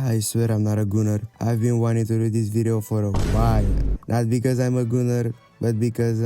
I swear I'm not a gooner. I've been wanting to do this video for a while. Not because I'm a gooner, but because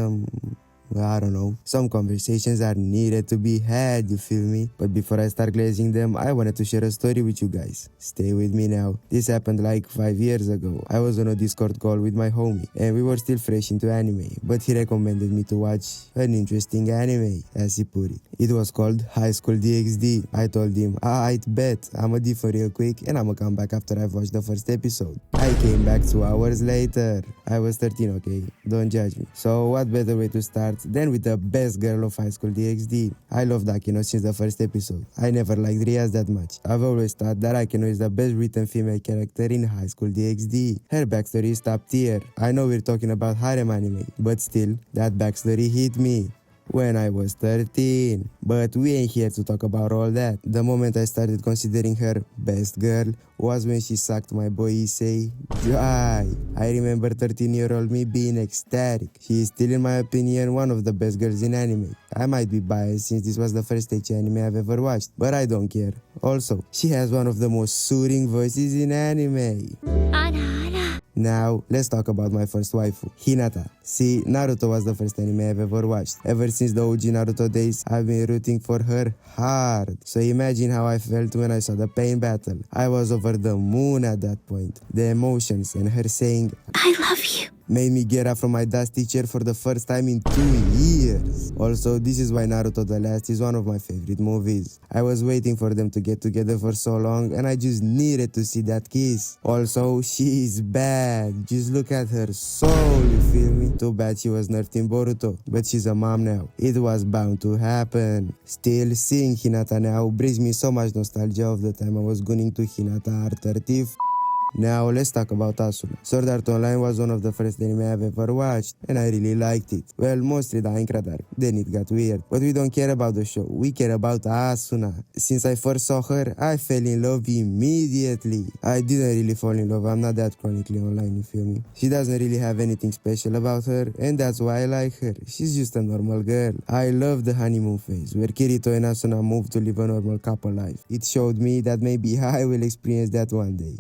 I don't know. Some conversations are needed to be had, you feel me? But before I start glazing them, I wanted to share a story with you guys. Stay with me now. This happened like 5 years ago. I was on a Discord call with my homie, and we were still fresh into anime, but he recommended me to watch an interesting anime, as he put it. It was called High School DxD. I told him, I'd bet I'ma differ real quick, and I'ma come back after I've watched the first episode. I came back 2 hours later. I was 13, okay? Don't judge me. So what better way to start than with the best girl of High School DxD. I loved Akino since the first episode. I never liked Riaz that much. I've always thought that Akino is the best written female character in High School DxD. Her backstory is top tier. I know we're talking about harem anime, but still, that backstory hit me when I was 13. But we ain't here to talk about all that. The moment I started considering her best girl was when she sucked my boy Issei dry. I remember 13-year-old me being ecstatic. She is still, in my opinion, one of the best girls in anime. I might be biased since this was the first ecchi anime I've ever watched, but I don't care. Also, she has one of the most soothing voices in anime. Now, let's talk about my first waifu, Hinata. See, Naruto was the first anime I've ever watched. Ever since the OG Naruto days, I've been rooting for her hard. So imagine how I felt when I saw the pain battle. I was over the moon at that point. The emotions and her saying, "I love you," made me get up from my dusty chair for the first time in 2 years. Also, this is why Naruto the Last is one of my favorite movies. I was waiting for them to get together for so long, and I just needed to see that kiss. Also, she is bad. Just look at her soul, you feel me? Too bad she was nerfed in Boruto, but she's a mom now. It was bound to happen. Still, seeing Hinata now brings me so much nostalgia of the time I was gunning to Hinata R30. Now let's talk about Asuna. Sword Art Online was one of the first anime I've ever watched, and I really liked it. Well, mostly the Aincrad arc, then it got weird. But we don't care about the show, we care about Asuna. Since I first saw her, I fell in love immediately. I didn't really fall in love, I'm not that chronically online, you feel me? She doesn't really have anything special about her, and that's why I like her. She's just a normal girl. I love the honeymoon phase, where Kirito and Asuna moved to live a normal couple life. It showed me that maybe I will experience that one day.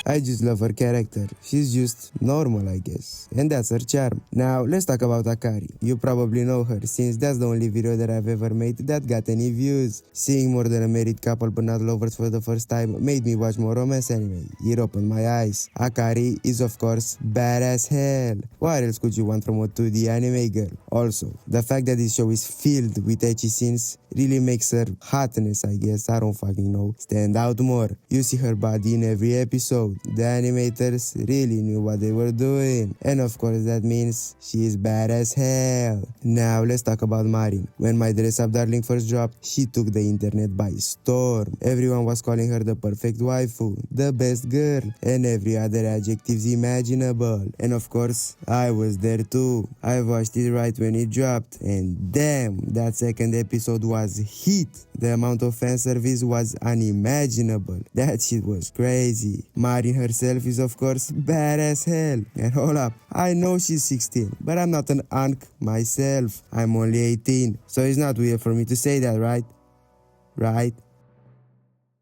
I just love her character. She's just normal, I guess. And that's her charm. Now, let's talk about Akari. You probably know her, since that's the only video that I've ever made that got any views. Seeing more than a married couple but not lovers for the first time made me watch more romance anime. It opened my eyes. Akari is, of course, bad as hell. What else could you want from a 2D anime girl? Also, the fact that this show is filled with ecchi scenes really makes her hotness, I guess, I don't fucking know, stand out more. You see her body in every episode. The animators really knew what they were doing. And of course that means she is bad as hell. Now let's talk about Marin. When My Dress Up Darling first dropped, she took the internet by storm. Everyone was calling her the perfect waifu, the best girl, and every other adjectives imaginable. And of course, I was there too. I watched it right when it dropped, and damn, that second episode was hit. The amount of fan service was unimaginable. That shit was crazy. Marin herself is, of course, bad as hell. And hold up, I know she's 16, but I'm not an unk myself. I'm only 18, so it's not weird for me to say that, right? Right?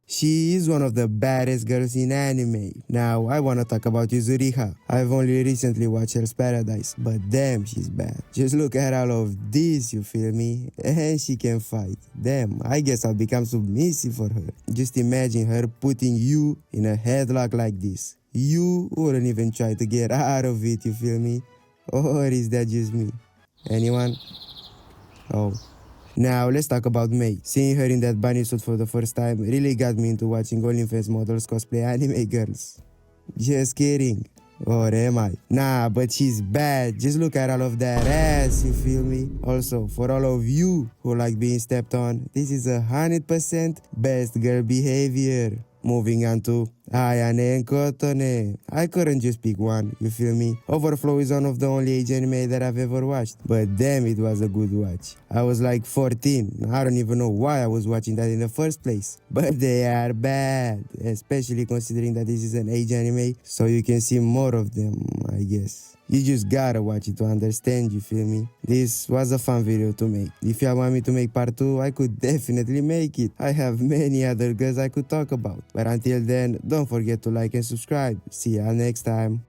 She is one of the baddest girls in anime. Now, I wanna talk about Yuzuriha. I've only recently watched Hell's Paradise, but damn, she's bad. Just look at all of this, you feel me? And she can fight. Damn, I guess I'll become submissive for her. Just imagine her putting you in a headlock like this. You wouldn't even try to get out of it, you feel me? Or is that just me? Anyone? Oh. Now, let's talk about Mei. Seeing her in that bunny suit for the first time really got me into watching OnlyFans models cosplay anime girls. Just kidding. Or am I? Nah, but she's bad. Just look at all of that ass, you feel me? Also, for all of you who like being stepped on, this is 100% best girl behavior. Moving on to Ayane and Kotone. I couldn't just pick one, you feel me? Overflow is one of the only age anime that I've ever watched, but damn, it was a good watch. I was like 14, I don't even know why I was watching that in the first place, but they are bad, especially considering that this is an age anime, so you can see more of them, I guess. You just gotta watch it to understand, you feel me? This was a fun video to make. If y'all want me to make part 2, I could definitely make it. I have many other girls I could talk about. But until then, don't forget to like and subscribe. See y'all next time.